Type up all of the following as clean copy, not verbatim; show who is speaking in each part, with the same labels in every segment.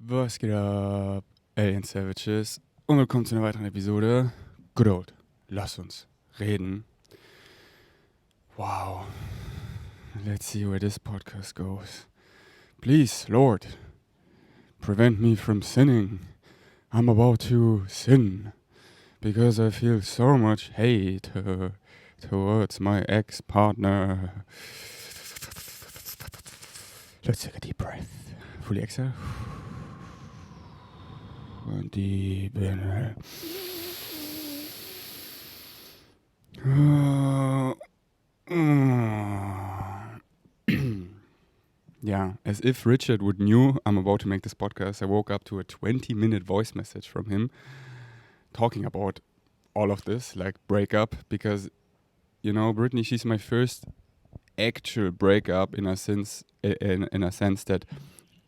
Speaker 1: Was geht ab, Alien Savages? Und willkommen zu einer weiteren Episode. Good old. Lass uns reden. Wow. Let's see where this podcast goes. Please, Lord, prevent me from sinning. I'm about to sin. Because I feel so much hate towards my ex-partner. Let's take a deep breath. Fully exhale. And deep inhale. Yeah, as if Richard would knew I'm about to make this podcast, I woke up to a 20-minute voice message from him talking about all of this, like breakup, because, you know, Brittany, she's my first actual breakup in a sense that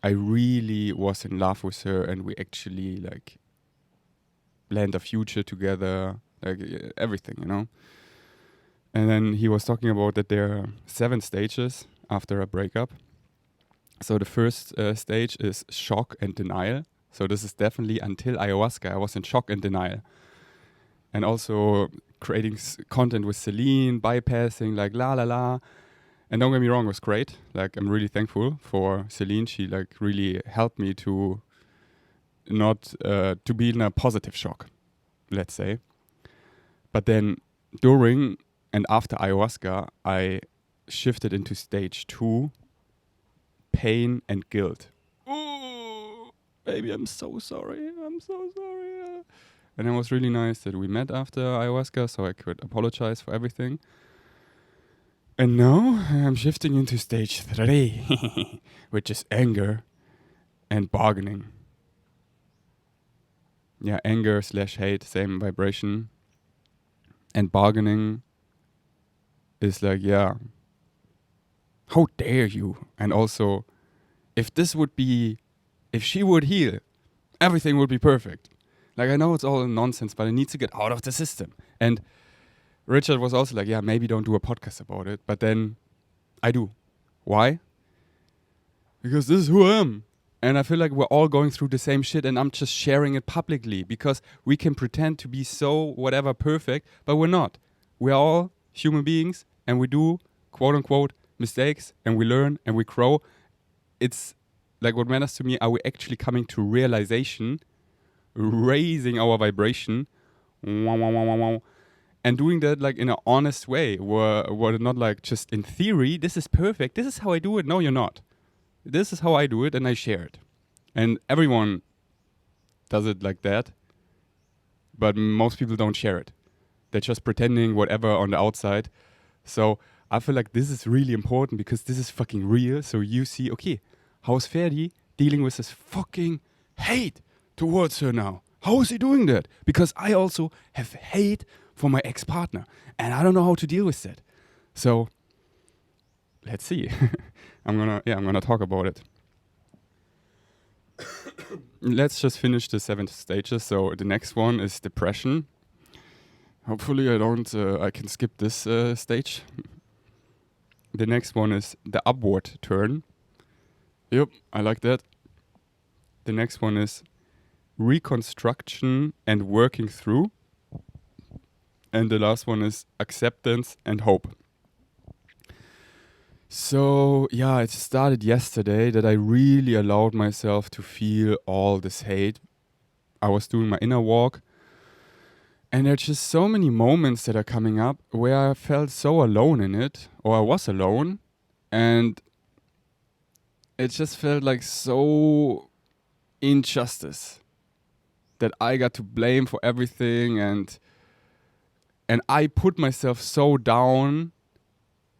Speaker 1: I really was in love with her and we actually like planned a future together, like everything, you know. And then he was talking about that there are 7 stages after a breakup. So the first stage is shock and denial. So this is definitely until ayahuasca, I was in shock and denial. And also creating content with Celine, bypassing like la la la. And don't get me wrong, it was great. Like I'm really thankful for Celine. She like really helped me to not to be in a positive shock, let's say. But then during and after ayahuasca, I shifted into stage 2, pain and guilt. Oh, baby, I'm so sorry. I'm so sorry. And it was really nice that we met after ayahuasca, so I could apologize for everything. And now I'm shifting into stage 3, which is anger and bargaining. Yeah, anger/hate, same vibration. And bargaining is like, yeah, how dare you? And also, if she would heal, everything would be perfect. Like, I know it's all nonsense, but it needs to get out of the system. And Richard was also like, yeah, maybe don't do a podcast about it. But then I do. Why? Because this is who I am. And I feel like we're all going through the same shit and I'm just sharing it publicly because we can pretend to be so whatever perfect, but we're not. We're all human beings and we do quote unquote mistakes and we learn and we grow. It's like what matters to me, are we actually coming to realization, raising our vibration, and doing that like in an honest way, where not like just in theory, this is perfect, this is how I do it. No, you're not. This is how I do it and I share it. And everyone does it like that, but most people don't share it. They're just pretending whatever on the outside. So I feel like this is really important because this is fucking real. So you see, okay, how's Ferdi dealing with this fucking hate towards her now? How is he doing that? Because I also have hate for my ex-partner and I don't know how to deal with that. So let's see. I'm gonna talk about it. Let's just finish the 7 stages. So the next one is depression. Hopefully I can skip this stage. The next one is the upward turn. Yep, I like that. The next one is reconstruction and working through. And the last one is acceptance and hope. So, yeah, it started yesterday that I really allowed myself to feel all this hate. I was doing my inner walk. And there's just so many moments that are coming up where I felt so alone in it, or I was alone. And it just felt like so injustice that I got to blame for everything. And I put myself so down.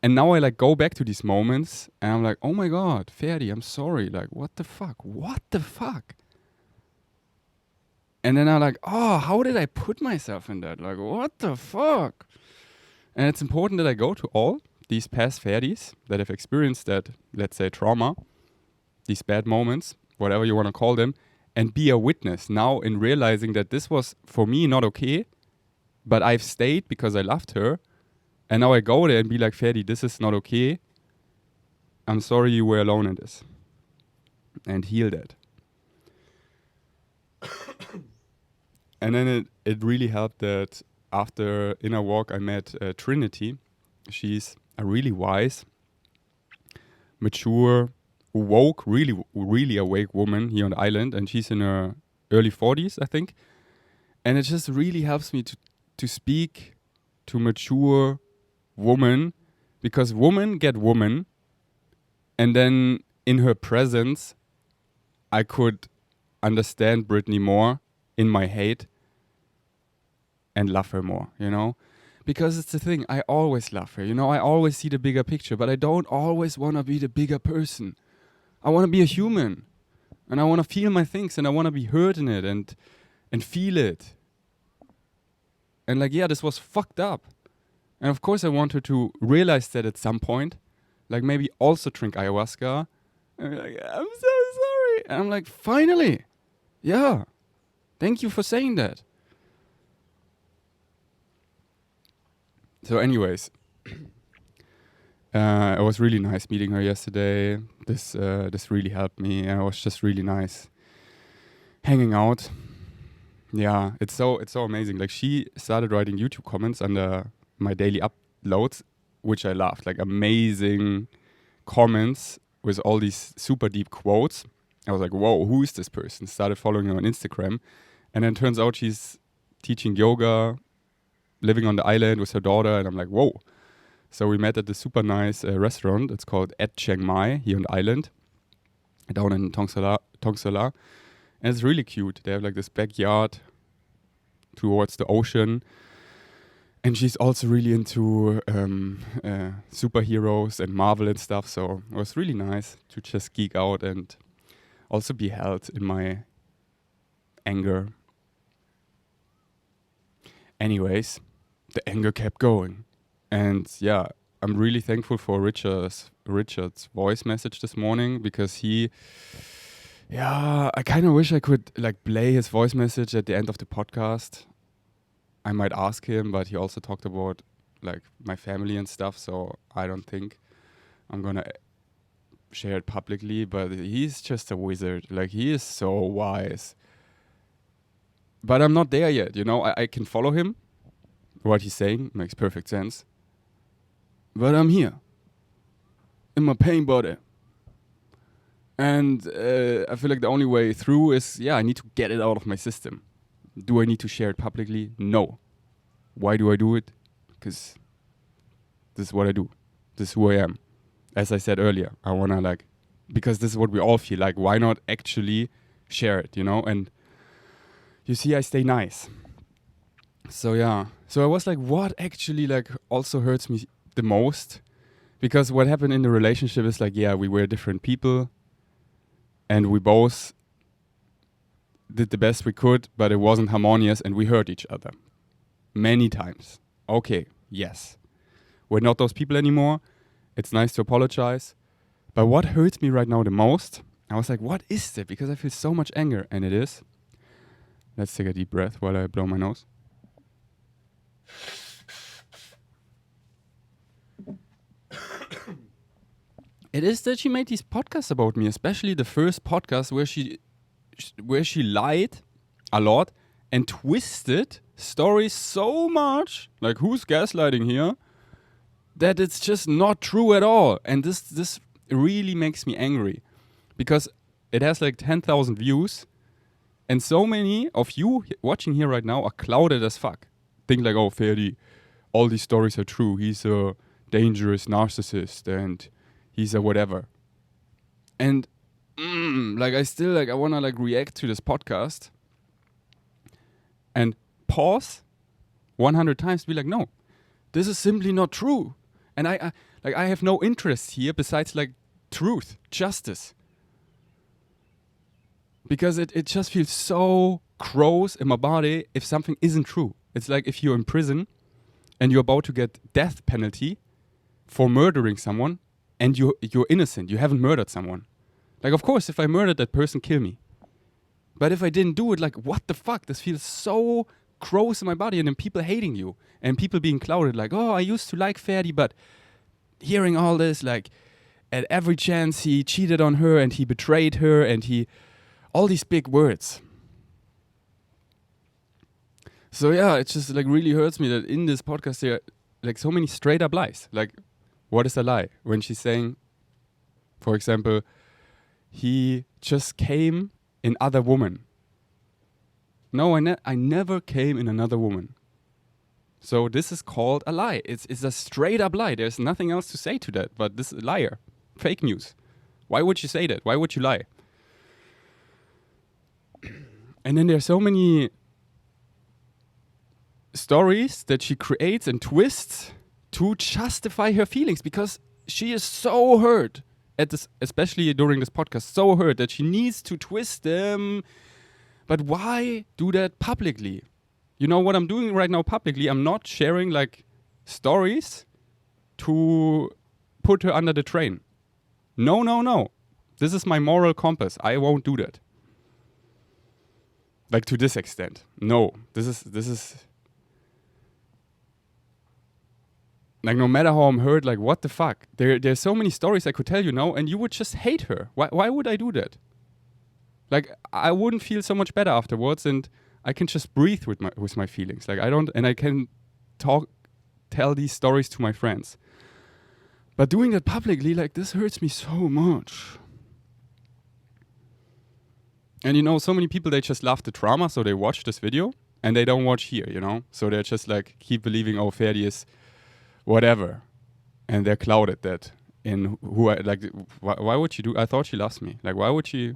Speaker 1: And now I like go back to these moments and I'm like, oh my God, Ferdi, I'm sorry. Like, what the fuck? What the fuck? And then I'm like, oh, how did I put myself in that? Like, what the fuck? And it's important that I go to all these past Ferdis that have experienced that, let's say, trauma, these bad moments, whatever you want to call them, and be a witness now in realizing that this was, for me, not okay, but I've stayed because I loved her. And now I go there and be like, Ferdi, this is not okay. I'm sorry you were alone in this. And heal that. And then it really helped that after Inner Walk, I met Trinity. She's a really wise, mature, woke, really awake woman here on the island. And she's in her early 40s, I think. And it just really helps me to speak to mature woman, because woman get woman. And then in her presence, I could understand Brittany more in my hate and love her more, you know? Because it's the thing, I always love her, you know? I always see the bigger picture, but I don't always want to be the bigger person. I want to be a human, and I want to feel my things, and I want to be heard in it and feel it. And like, yeah, this was fucked up. And of course I want her to realize that at some point, like maybe also drink ayahuasca. And be like, I'm so sorry. And I'm like, finally, yeah, thank you for saying that. So anyways, it was really nice meeting her yesterday. This really helped me. And it was just really nice hanging out. Yeah, it's so amazing. Like, she started writing YouTube comments under my daily uploads, which I loved. Like, amazing comments with all these super deep quotes. I was like, whoa, who is this person? Started following her on Instagram. And then turns out she's teaching yoga, living on the island with her daughter. And I'm like, whoa. So we met at this super nice restaurant. It's called at Chiang Mai here on the island, down in Tong Sala. And it's really cute. They have like this backyard towards the ocean. And she's also really into superheroes and Marvel and stuff. So it was really nice to just geek out and also be held in my anger. Anyways, the anger kept going. And yeah, I'm really thankful for Richard's voice message this morning, because I kind of wish I could like play his voice message at the end of the podcast. I might ask him, but he also talked about like my family and stuff, so I don't think I'm gonna share it publicly. But he's just a wizard. Like, he is so wise. But I'm not there yet, you know. I can follow him. What he's saying makes perfect sense. But I'm here in my pain body. And I feel like the only way through is, I need to get it out of my system. Do I need to share it publicly? No. Why do I do it? Because this is what I do. This is who I am. As I said earlier, I want to because this is what we all feel like. Why not actually share it, you know? And you see, I stay nice. So yeah. So I was like, what actually also hurts me the most? Because what happened in the relationship is we were different people. And we both did the best we could, but it wasn't harmonious, and we hurt each other many times. Okay, yes. We're not those people anymore. It's nice to apologize. But what hurts me right now the most, I was like, what is it? Because I feel so much anger, and it is. Let's take a deep breath while I blow my nose. It is that she made these podcasts about me, especially the first podcast where she lied a lot and twisted stories so much, like who's gaslighting here, that it's just not true at all. And this really makes me angry, because it has 10,000 views, and so many of you watching here right now are clouded as fuck. Think oh, Ferdi, all these stories are true. He's a dangerous narcissist and he's a whatever. And I still I want to react to this podcast and pause 100 times to be no, this is simply not true. And I have no interest here besides truth, justice. Because it just feels so gross in my body if something isn't true. It's like if you're in prison and you're about to get death penalty for murdering someone, and you're innocent, you haven't murdered someone. Of course, if I murdered that person, kill me. But if I didn't do it, what the fuck? This feels so gross in my body, and then people hating you, and people being clouded, oh, I used to like Ferdi, but hearing all this, at every chance he cheated on her, and he betrayed her, and all these big words. So yeah, it just like really hurts me that in this podcast there are like so many straight up lies. Like, what is a lie? When she's saying, for example, he just came in other woman. No, I never came in another woman. So this is called a lie. It's a straight up lie. There's nothing else to say to that, but this is a liar. Fake news. Why would you say that? Why would you lie? And then there's so many stories that she creates and twists to justify her feelings, because she is so hurt at this, especially during this podcast, so hurt that she needs to twist them. But why do that publicly? You know what I'm doing right now publicly? I'm not sharing like stories to put her under the train. No. This is my moral compass. I won't do that. Like to this extent. No. This is like, no matter how I'm hurt, like what the fuck? There's so many stories I could tell you now, and you would just hate her. Why would I do that? Like, I wouldn't feel so much better afterwards, and I can just breathe with my feelings. Like, I can tell these stories to my friends. But doing that publicly, like, this hurts me so much. And you know, so many people, they just love the drama, so they watch this video, and they don't watch here, you know? So they're just like, keep believing, oh, Ferdi is whatever. And they're clouded that in who I, like, why would she do? I thought she loves me. Like, why would she?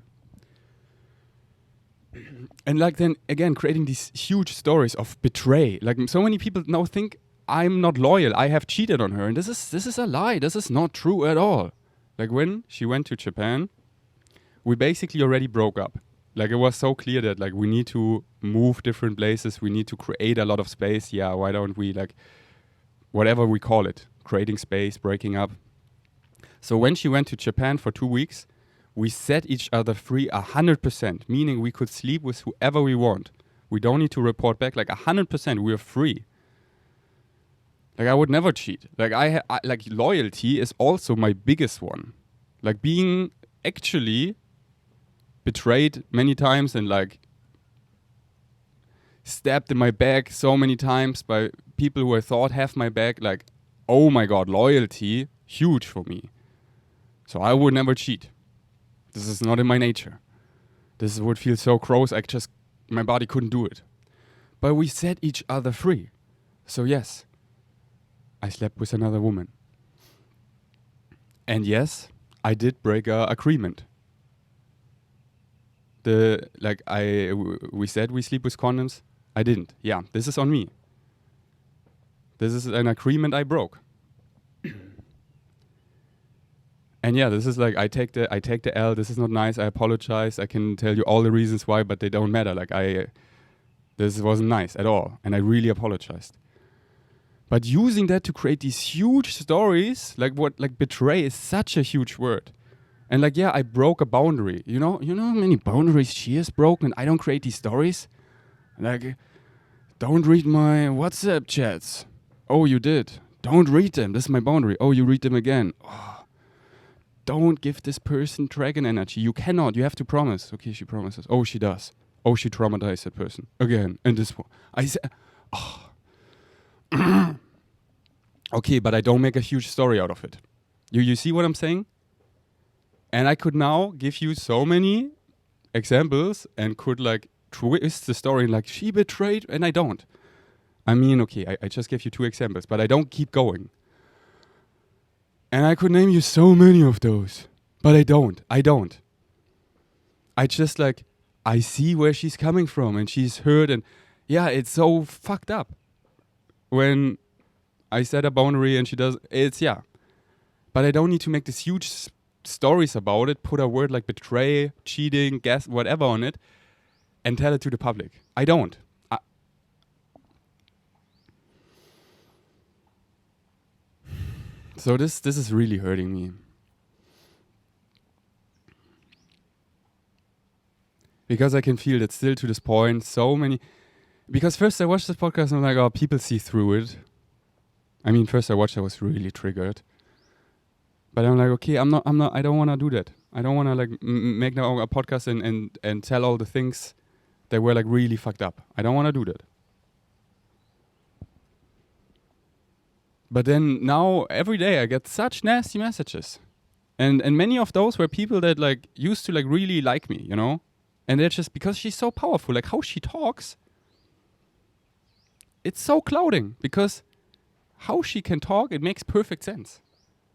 Speaker 1: And like, then again, creating these huge stories of betray. Like, so many people now think I'm not loyal. I have cheated on her. And this is a lie. This is not true at all. Like, when she went to Japan, we basically already broke up. Like, it was so clear that like we need to move different places. We need to create a lot of space. Yeah, why don't we, like, whatever we call it, creating space, breaking up. So when she went to Japan for 2 weeks, we set each other free 100%, meaning we could sleep with whoever we want. We don't need to report back. Like 100%, we're free. Like, I would never cheat. Like, I like, loyalty is also my biggest one. Like, being actually betrayed many times and like stabbed in my back so many times by people who I thought have my back. Like, oh my God, loyalty, huge for me. So I would never cheat. This is not in my nature. This would feel so gross. My body couldn't do it. But we set each other free. So yes, I slept with another woman. And yes, I did break an agreement. We said we sleep with condoms. I didn't. Yeah, this is on me. This is an agreement I broke. And yeah, this is like, I take the L. This is not nice. I apologize. I can tell you all the reasons why, but they don't matter. Like, this wasn't nice at all, and I really apologized. But using that to create these huge stories, like betray is such a huge word. And like, yeah, I broke a boundary. You know how many boundaries she has broken, and I don't create these stories? Like, don't read my WhatsApp chats. Oh, you did. Don't read them. This is my boundary. Oh, you read them again. Oh. Don't give this person dragon energy. You cannot. You have to promise. Okay, she promises. Oh, she does. Oh, she traumatized that person. Again. And this one. I said, oh. Okay, but I don't make a huge story out of it. You see what I'm saying? And I could now give you so many examples and could like twist the story like she betrayed, and I don't. I mean, okay, I just gave you 2 examples, but I don't keep going. And I could name you so many of those, but I don't. I just like, I see where she's coming from, and she's hurt, and yeah, it's so fucked up. When I set a boundary and she does, yeah. But I don't need to make this huge stories about it, put a word like betray, cheating, gas, whatever on it, and tell it to the public. I don't. So this is really hurting me. Because I can feel that still to this point, so many... Because first I watched this podcast and I'm like, oh, people see through it. I mean, first I watched, I was really triggered. But I'm like, okay, I don't want to do that. I don't want to like make now a podcast and tell all the things that were like really fucked up. I don't want to do that. But then now every day I get such nasty messages. And many of those were people that like used to like really like me, you know? And they're just because she's so powerful, like how she talks, it's so clouding because how she can talk, it makes perfect sense.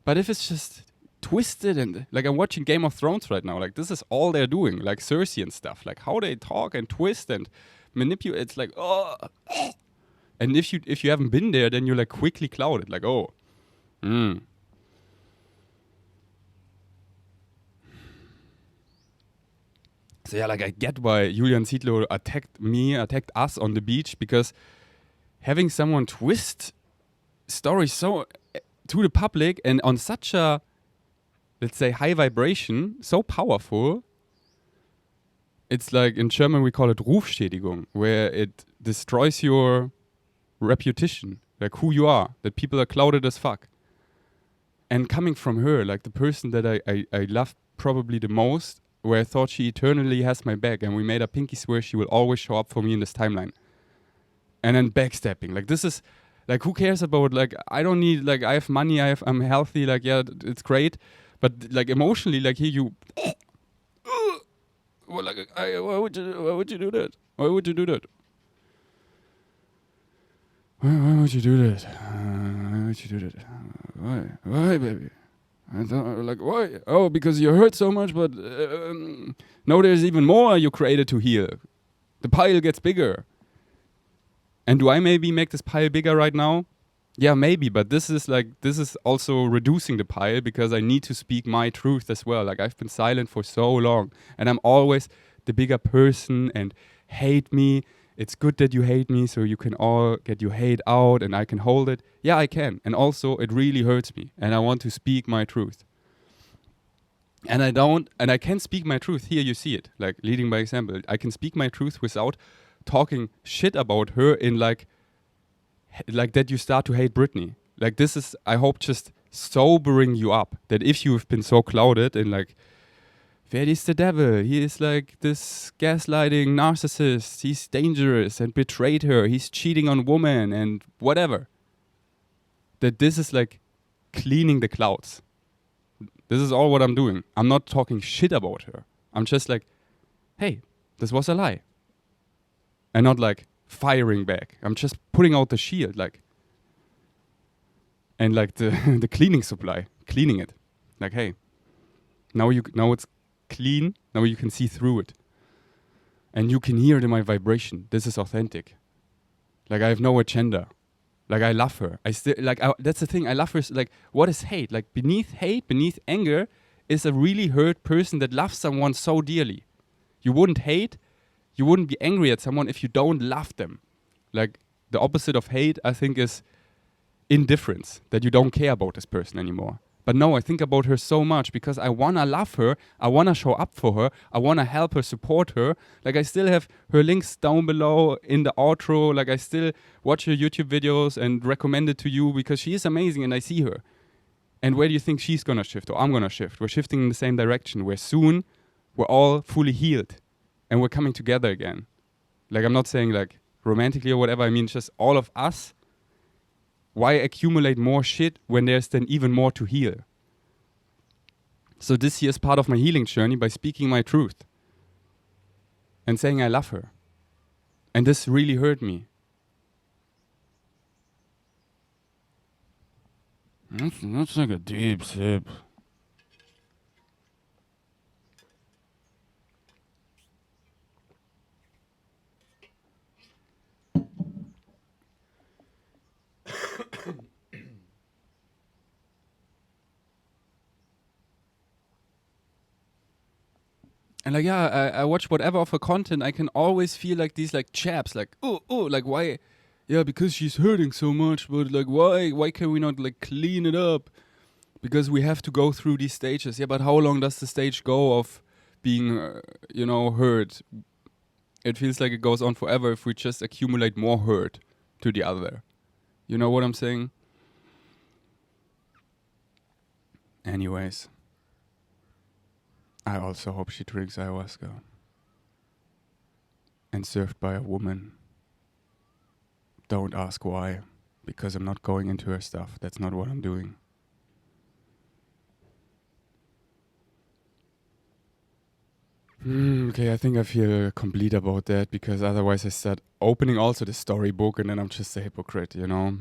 Speaker 1: But if it's just twisted and like I'm watching Game of Thrones right now, like this is all they're doing, like Cersei and stuff, like how they talk and twist and manipulate. It's like, oh. And if you haven't been there, then you're like quickly clouded, like, oh, So yeah, like I get why Julian Zietlow attacked us on the beach, because having someone twist stories so to the public and on such a, let's say, high vibration, so powerful, it's like in German we call it Rufschädigung, where it destroys your reputation, like who you are, that people are clouded as fuck. And coming from her, like the person that I love probably the most, where I thought she eternally has my back, and we made a pinky swear she will always show up for me in this timeline. And then backstepping, like this is, like who cares about, like I don't need, like I have money, I'm healthy, like yeah, it's great, but like emotionally, like here you, well, like why would you do that? Why would you do that? Why would you do that? Why would you do that? Why, baby? I don't, like, why? Oh, because you hurt so much, but no, there's even more you created to heal. The pile gets bigger. And do I maybe make this pile bigger right now? Yeah, maybe, but this is also reducing the pile because I need to speak my truth as well. Like I've been silent for so long, and I'm always the bigger person, and hate me. It's good that you hate me, so you can all get your hate out and I can hold it. Yeah, I can. And also, it really hurts me, and I want to speak my truth. And I can speak my truth. Here you see it, like leading by example. I can speak my truth without talking shit about her in like that you start to hate Britney. Like this is, I hope, just sobering you up, that if you've been so clouded and like, Ferdi's the devil. He is like this gaslighting narcissist. He's dangerous and betrayed her. He's cheating on women and whatever. That this is like cleaning the clouds. This is all what I'm doing. I'm not talking shit about her. I'm just like, hey, this was a lie. And not like firing back. I'm just putting out the shield, like, and like the cleaning supply, cleaning it. Like, hey, now it's clean, now you can see through it. And you can hear it in my vibration. This is authentic. Like I have no agenda. Like I love her. That's the thing, I love her. Like, what is hate? Like beneath hate, beneath anger is a really hurt person that loves someone so dearly. You wouldn't be angry at someone if you don't love them. Like the opposite of hate, I think, is indifference, that you don't care about this person anymore. But no, I think about her so much because I want to love her. I want to show up for her. I want to help her, support her. Like I still have her links down below in the outro. Like I still watch her YouTube videos and recommend it to you because she is amazing and I see her. And where do you think she's going to shift or I'm going to shift? We're shifting in the same direction where soon we're all fully healed and we're coming together again. Like I'm not saying like romantically or whatever. I mean just all of us. Why accumulate more shit when there's then even more to heal? So this year is part of my healing journey by speaking my truth and saying I love her. And this really hurt me. That's like a deep sip. And like, yeah, I watch whatever of her content, I can always feel like these like jabs, like, oh, like why? Yeah, because she's hurting so much, but like why can we not like clean it up? Because we have to go through these stages. Yeah, but how long does the stage go of being, hurt? It feels like it goes on forever if we just accumulate more hurt to the other. You know what I'm saying? Anyways. I also hope she drinks ayahuasca. And served by a woman. Don't ask why. because I'm not going into her stuff. That's not what I'm doing. Okay, I think I feel complete about that, because otherwise I start opening also the storybook and then I'm just a hypocrite, you know?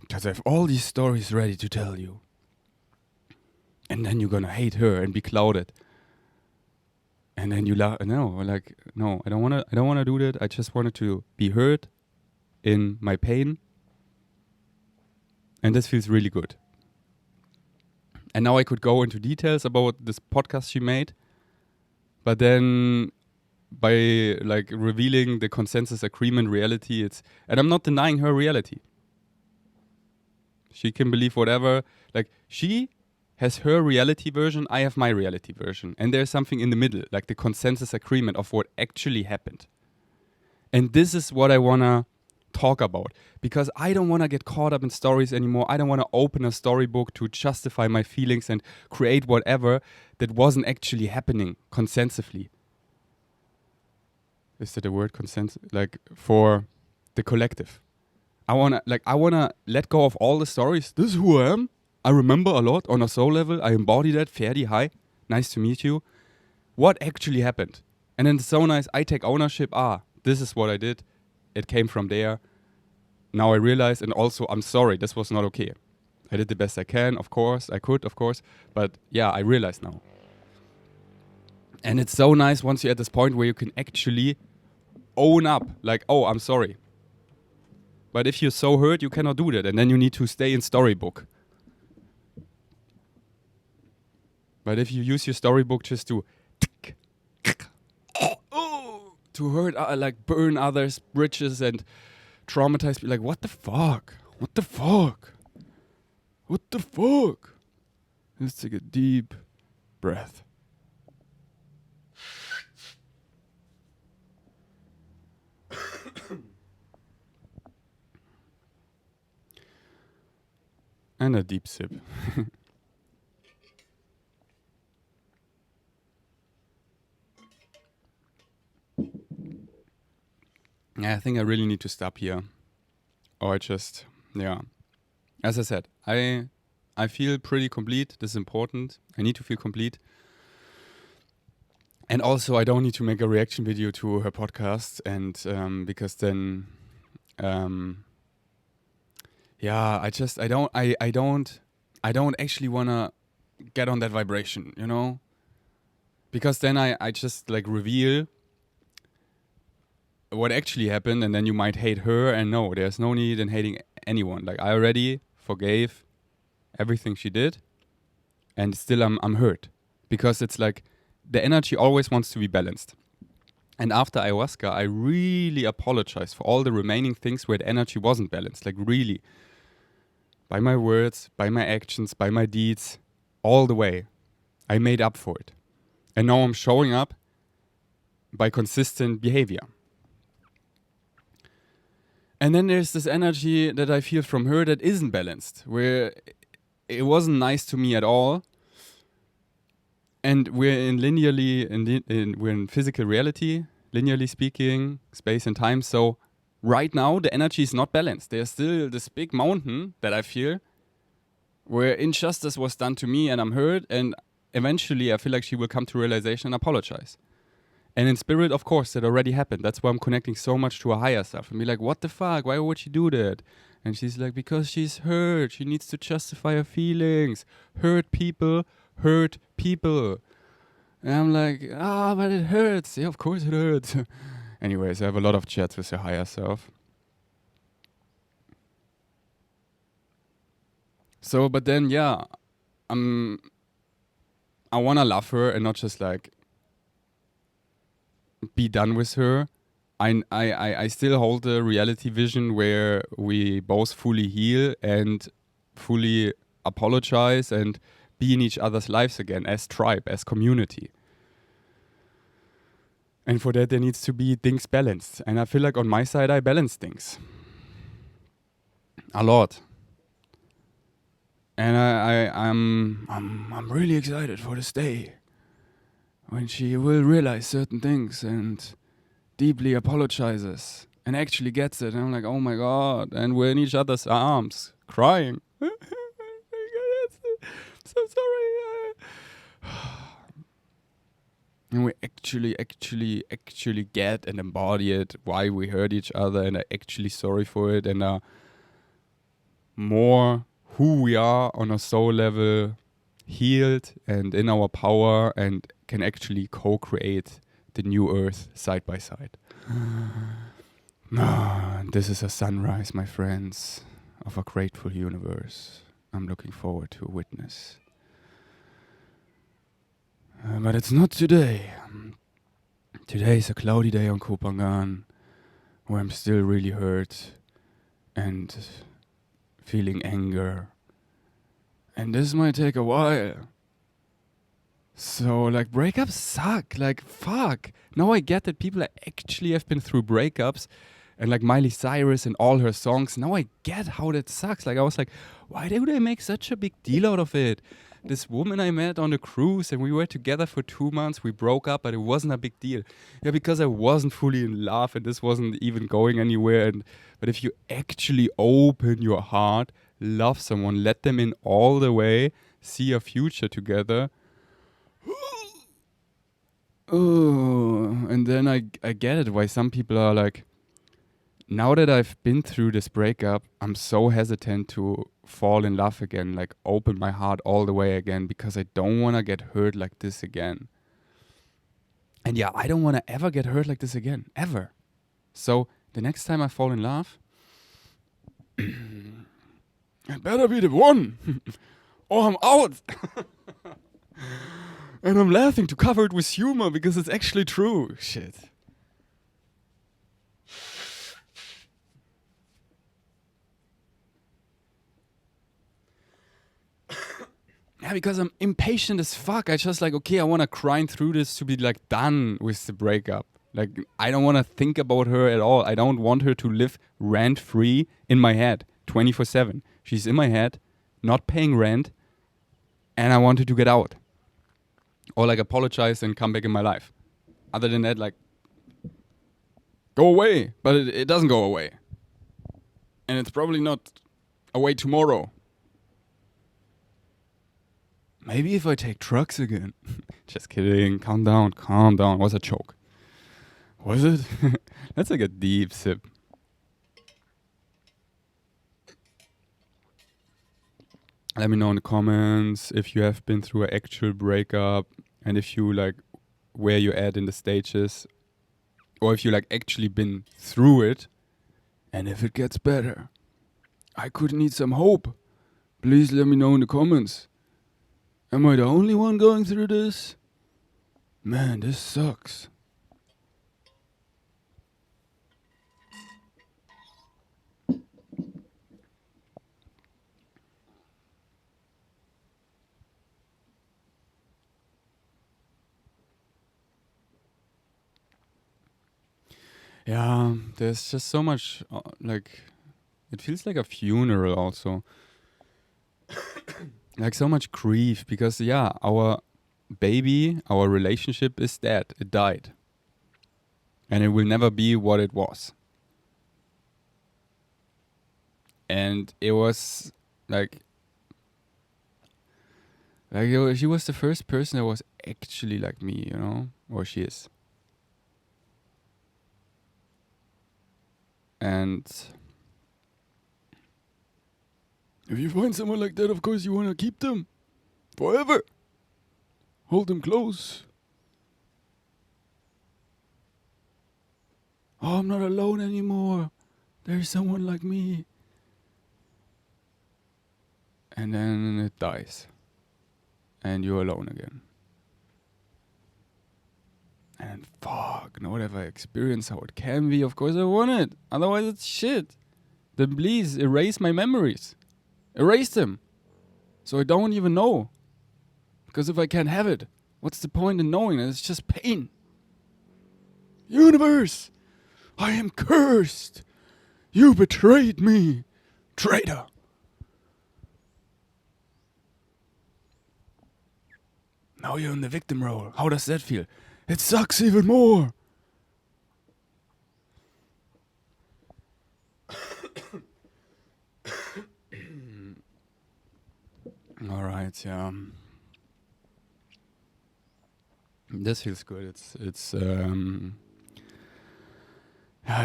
Speaker 1: Because I have all these stories ready to tell you. And then you're gonna hate her and be clouded. And then you no, I don't wanna do that. I just wanted to be heard in my pain. And this feels really good. And now I could go into details about this podcast she made. But then by like revealing the consensus agreement reality, and I'm not denying her reality. She can believe whatever. Like, she has her reality version, I have my reality version. And there's something in the middle, like the consensus agreement of what actually happened. And this is what I want to talk about, because I don't want to get caught up in stories anymore. I don't want to open a storybook to justify my feelings and create whatever that wasn't actually happening consensusly. Is that a word, consensus? Like, for the collective. I wanna let go of all the stories. This is who I am. I remember a lot on a soul level. I embody that. Ferdi, hi. Nice to meet you. What actually happened? And then it's so nice. I take ownership. This is what I did. It came from there. Now I realize, and also I'm sorry. This was not okay. I did the best I can, of course. I could, of course. But yeah, I realize now. And it's so nice once you're at this point where you can actually own up. Like, oh, I'm sorry. But if you're so hurt, you cannot do that. And then you need to stay in storybook. But if you use your storybook just to hurt, like burn others' bridges and traumatize people, like, what the fuck? What the fuck? What the fuck? Let's take a deep breath. And a deep sip. Yeah, I think I really need to stop here. Or as I said, I feel pretty complete. This is important. I need to feel complete. And also, I don't need to make a reaction video to her podcast, and because then, I don't actually wanna get on that vibration, you know, because then I just like reveal what actually happened, and then you might hate her. And no, there's no need in hating anyone. Like, I already forgave everything she did, and still I'm hurt, because it's like the energy always wants to be balanced. And after ayahuasca, I really apologize for all the remaining things where the energy wasn't balanced. Like, really, by my words, by my actions, by my deeds, all the way, I made up for it. And now I'm showing up by consistent behavior. And then there's this energy that I feel from her that isn't balanced, where it wasn't nice to me at all. And we're we're in physical reality, linearly speaking, space and time. So right now the energy is not balanced. There's still this big mountain that I feel, where injustice was done to me and I'm hurt. And eventually I feel like she will come to realization and apologize. And in spirit, of course, that already happened. That's why I'm connecting so much to her higher self. And be like, what the fuck? Why would she do that? And she's like, because she's hurt. She needs to justify her feelings. Hurt people. And I'm like, but it hurts. Yeah, of course it hurts. Anyways, I have a lot of chats with her higher self. So, but then, I want to love her and not just like be done with her. I still hold the reality vision where we both fully heal and fully apologize and be in each other's lives again as tribe, as community. And for that, there needs to be things balanced. And I feel like on my side, I balance things a lot. And I'm really excited for this day when she will realize certain things and deeply apologizes and actually gets it. And I'm like, oh my God. And we're in each other's arms, crying. So sorry. And we actually get and embody it, why we hurt each other, and are actually sorry for it, and are more who we are on a soul level, healed and in our power, and can actually co-create the new earth side by side. This is a sunrise, my friends, of a grateful universe I'm looking forward to witness. But it's not today. Today is a cloudy day on Kopangan, where I'm still really hurt and feeling anger. And this might take a while. So, like, breakups suck. Like, fuck. Now I get that people actually have been through breakups. And, like, Miley Cyrus and all her songs. Now I get how that sucks. Like, I was like, why do they make such a big deal out of it? This woman I met on a cruise, and we were together for 2 months. We broke up, but it wasn't a big deal. Yeah, because I wasn't fully in love, and this wasn't even going anywhere. But if you actually open your heart, love someone, let them in all the way, see a future together. Oh, and then I get it why some people are like, now that I've been through this breakup, I'm so hesitant to fall in love again, like open my heart all the way again, because I don't want to get hurt like this again. And yeah, I don't want to ever get hurt like this again, ever. So the next time I fall in love, it better be the one, or I'm out. And I'm laughing to cover it with humor because it's actually true. Shit. Yeah, because I'm impatient as fuck. I just like, okay, I want to grind through this to be like done with the breakup. Like, I don't want to think about her at all. I don't want her to live rent-free in my head 24/7. She's in my head, not paying rent, and I want her to get out. Or like apologize and come back in my life. Other than that, like, go away. But it doesn't go away. And it's probably not away tomorrow. Maybe if I take drugs again. Just kidding. Calm down. Was a joke. Was it? Let's take a deep sip. Let me know in the comments if you have been through an actual breakup, and if you like where you're at in the stages, or if you like actually been through it, and if it gets better. I could need some hope. Please let me know in the comments. Am I the only one going through this? Man, this sucks. Yeah, there's just so much, like, it feels like a funeral also. Like so much grief because, yeah, our baby, our relationship is dead. It died. And it will never be what it was. And it was like she was the first person that was actually like me, you know? Or she is. And if you find someone like that, of course you want to keep them forever. Hold them close. Oh, I'm not alone anymore. There's someone like me. And then it dies. And you're alone again. And fuck, now that I've experienced how it can be, of course I want it. Otherwise it's shit. Then please erase my memories. Erase them. So I don't even know. Because if I can't have it, what's the point in knowing it? It's just pain. Universe, I am cursed. You betrayed me. Traitor. Now you're in the victim role. How does that feel? It sucks even more. minutes. Yeah. This feels good. It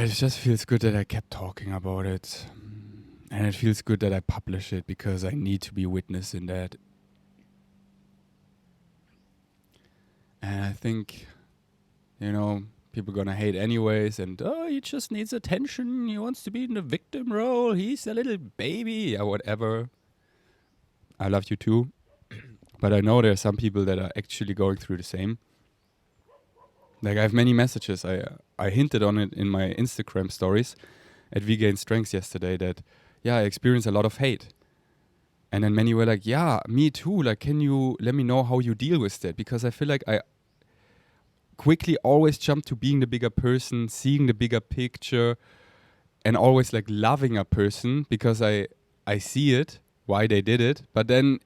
Speaker 1: just feels good that I kept talking about it. And it feels good that I publish it because I need to be witness in that. And I think, people gonna hate anyways. And, he just needs attention. He wants to be in the victim role. He's a little baby or whatever. I love you too. But I know there are some people that are actually going through the same. Like I have many messages. I hinted on it in my Instagram stories at We Gain Strength yesterday that, I experience a lot of hate. And then many were like, yeah, me too. Like, can you let me know how you deal with that? Because I feel like I quickly always jump to being the bigger person, seeing the bigger picture, and always like loving a person because I see it, why they did it. But then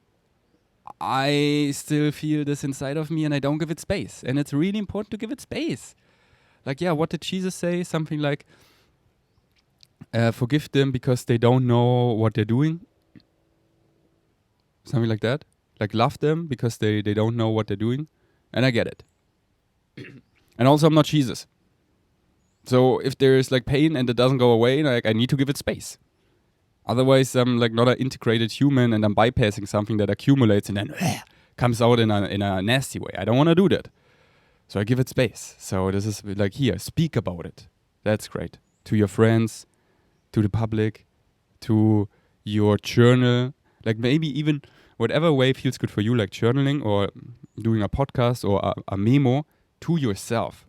Speaker 1: I still feel this inside of me and I don't give it space. And it's really important to give it space. Like, what did Jesus say? Something like, forgive them because they don't know what they're doing. Something like that. Like, love them because they don't know what they're doing. And I get it. And also, I'm not Jesus. So if there's like pain and it doesn't go away, like I need to give it space. Otherwise, I'm like not an integrated human and I'm bypassing something that accumulates and then comes out in a nasty way. I don't want to do that. So I give it space. So this is like, here, speak about it. That's great. To your friends, to the public, to your journal. Like maybe even whatever way feels good for you, like journaling or doing a podcast or a memo to yourself.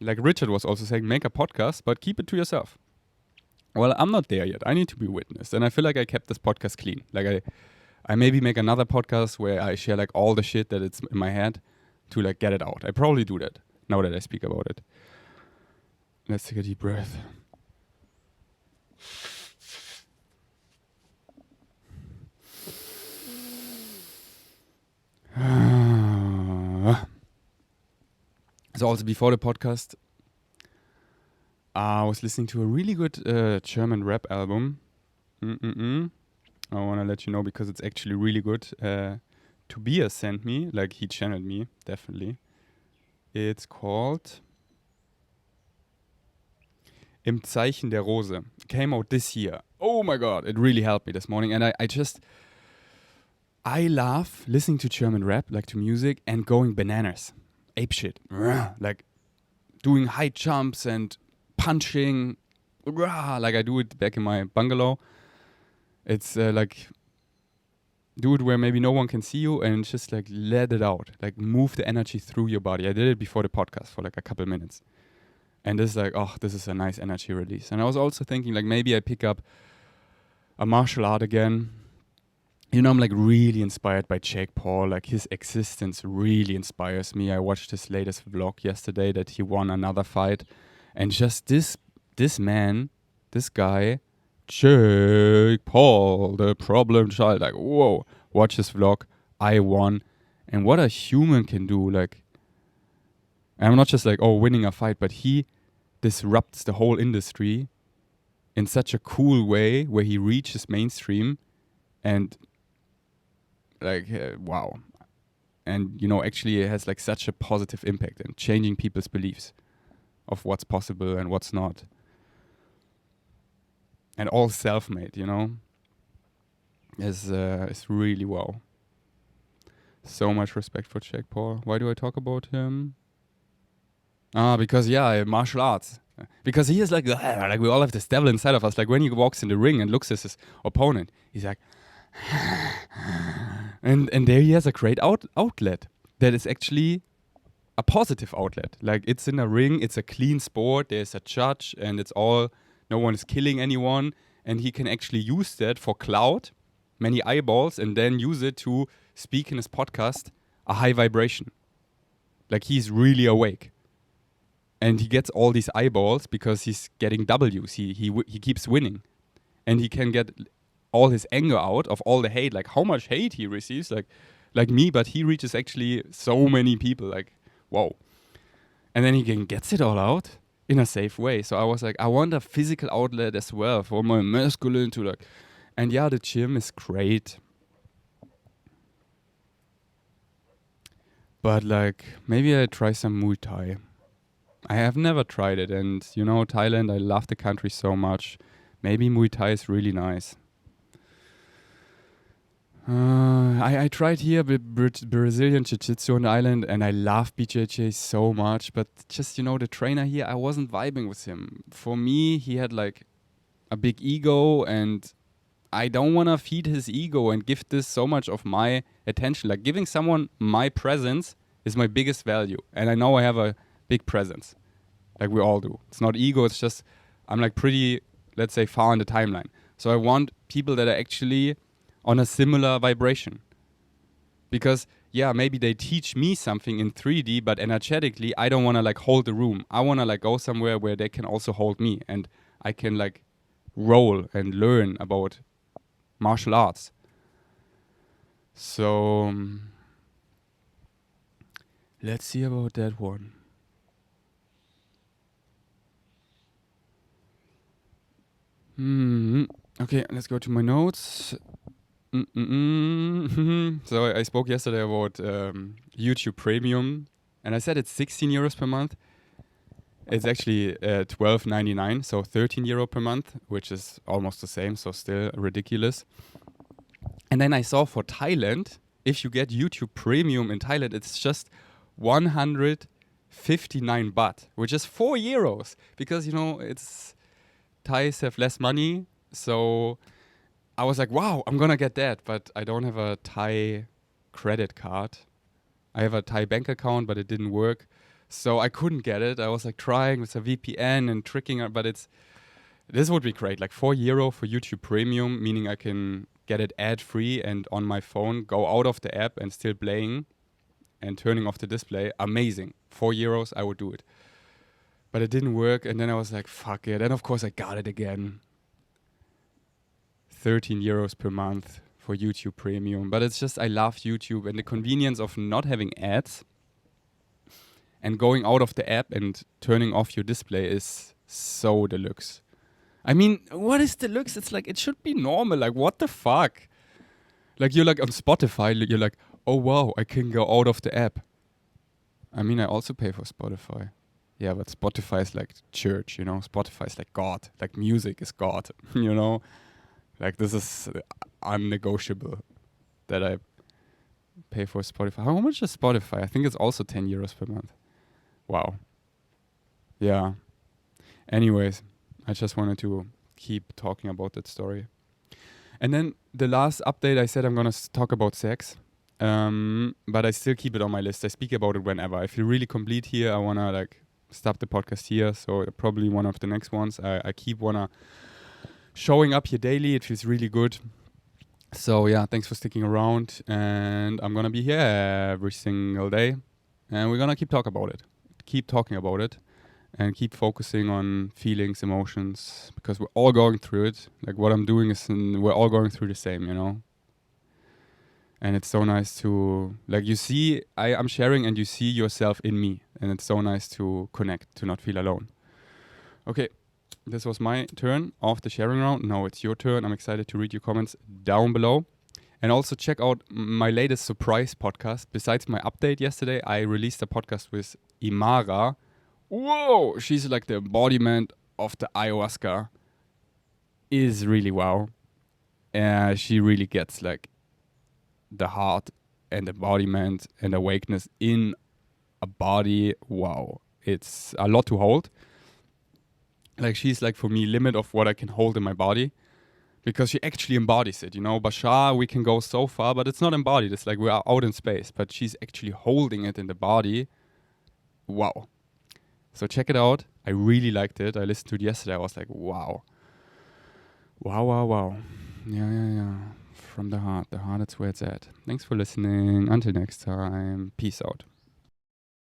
Speaker 1: Like Richard was also saying, make a podcast, but keep it to yourself. Well, I'm not there yet. I need to be witnessed. And I feel like I kept this podcast clean. Like I maybe make another podcast where I share like all the shit that it's in my head to like get it out. I probably do that now that I speak about it. Let's take a deep breath. So also before the podcast, I was listening to a really good German rap album. I want to let you know because it's actually really good. Tobias sent me, like he channeled me, definitely. It's called Im Zeichen der Rose. Came out this year. Oh my god, it really helped me this morning. And I love listening to German rap, like to music, and going bananas. Ape shit. Like doing high jumps and punching. Like I do it back in my bungalow. It's like do it where maybe no one can see you and just like let it out. Like move the energy through your body. I did it before the podcast for like a couple minutes. And this is like, this is a nice energy release. And I was also thinking like maybe I pick up a martial art again. I'm like really inspired by Jake Paul. Like his existence really inspires me. I watched his latest vlog yesterday that he won another fight. And just this man, this guy, Jake Paul, the problem child. Like, whoa, watch his vlog. I won. And what a human can do. Like, I'm not just like, winning a fight, but he disrupts the whole industry in such a cool way where he reaches mainstream and like, wow. And, actually it has like such a positive impact and changing people's beliefs of what's possible and what's not. And all self-made, is really wow. So much respect for Jake Paul. Why do I talk about him? Because martial arts. Because he is like we all have this devil inside of us. Like when he walks in the ring and looks at his opponent, he's like, and there he has a great outlet that is actually a positive outlet. Like it's in a ring, it's a clean sport. There's a judge, and no one is killing anyone, and he can actually use that for clout, many eyeballs, and then use it to speak in his podcast a high vibration. Like he's really awake. And he gets all these eyeballs because he's getting W's. He keeps winning. And he can get all his anger out of all the hate. Like how much hate he receives. Like me, but he reaches actually so many people. Like, whoa. And then he gets it all out in a safe way. So I was like, I want a physical outlet as well for my masculine to like. And the gym is great. But like, maybe I try some Muay Thai. I have never tried it, and Thailand, I love the country so much. Maybe Muay Thai is really nice. I tried here Brazilian Jiu-Jitsu on the island, and I love BJJ so much, but just, the trainer here, I wasn't vibing with him. For me, he had like a big ego, and I don't want to feed his ego and give this so much of my attention. Like, giving someone my presence is my biggest value, and I know I have a big presence, like we all do. It's not ego, it's just I'm like pretty, let's say, far on the timeline. So I want people that are actually on a similar vibration. Because, yeah, maybe they teach me something in 3D, but energetically, I don't want to like hold the room. I want to like go somewhere where they can also hold me, and I can like roll and learn about martial arts. So, let's see about that one. Okay, let's go to my notes. So I spoke yesterday about YouTube Premium, and I said it's 16 euros per month. It's actually €12.99, so €13 per month, which is almost the same, so still ridiculous. And then I saw for Thailand, if you get YouTube Premium in Thailand, it's just 159 baht, which is €4, because it's Thais have less money, so I was like, wow, I'm gonna get that, but I don't have a Thai credit card. I have a Thai bank account, but it didn't work, so I couldn't get it. I was like trying with a VPN and tricking it, but this would be great, like €4 for YouTube Premium, meaning I can get it ad-free and on my phone, go out of the app and still playing and turning off the display. Amazing. €4, I would do it. But it didn't work, and then I was like, fuck it. And of course I got it again. €13 per month for YouTube Premium. But it's just, I love YouTube and the convenience of not having ads and going out of the app and turning off your display is so deluxe. I mean, what is deluxe? It's like, it should be normal. Like, what the fuck? Like, you're like on Spotify, you're like, oh wow, I can go out of the app. I mean, I also pay for Spotify. Yeah, but Spotify is like church, Spotify is like God. Like, music is God, Like, this is unnegotiable that I pay for Spotify. How much is Spotify? I think it's also €10 per month. Wow. Yeah. Anyways, I just wanted to keep talking about that story. And then the last update, I said I'm going to talk about sex. But I still keep it on my list. I speak about it whenever. I feel really complete here. I want to like stop the podcast here. So probably one of the next ones. I keep showing up here daily. It feels really good. So yeah, thanks for sticking around. And I'm going to be here every single day. And we're going to keep talking about it. And keep focusing on feelings, emotions, because we're all going through it. Like, what I'm doing is we're all going through the same, And it's so nice to, like, you see, I'm sharing and you see yourself in me. And it's so nice to connect, to not feel alone. Okay, this was my turn of the sharing round. Now it's your turn. I'm excited to read your comments down below. And also check out my latest surprise podcast. Besides my update yesterday, I released a podcast with Imara. Whoa, she's like the embodiment of the ayahuasca. Is really wow. She really gets like the heart and embodiment and awakeness in a body. Wow, it's a lot to hold. Like, she's like, for me, limit of what I can hold in my body, because she actually embodies it. Bashar, we can go so far, but it's not embodied. It's like we're out in space, but she's actually holding it in the body. Wow. So check it out. I really liked it. I listened to it yesterday. I was like, wow. Wow. Yeah. From the heart. The heart, it's where it's at. Thanks for listening. Until next time. Peace out.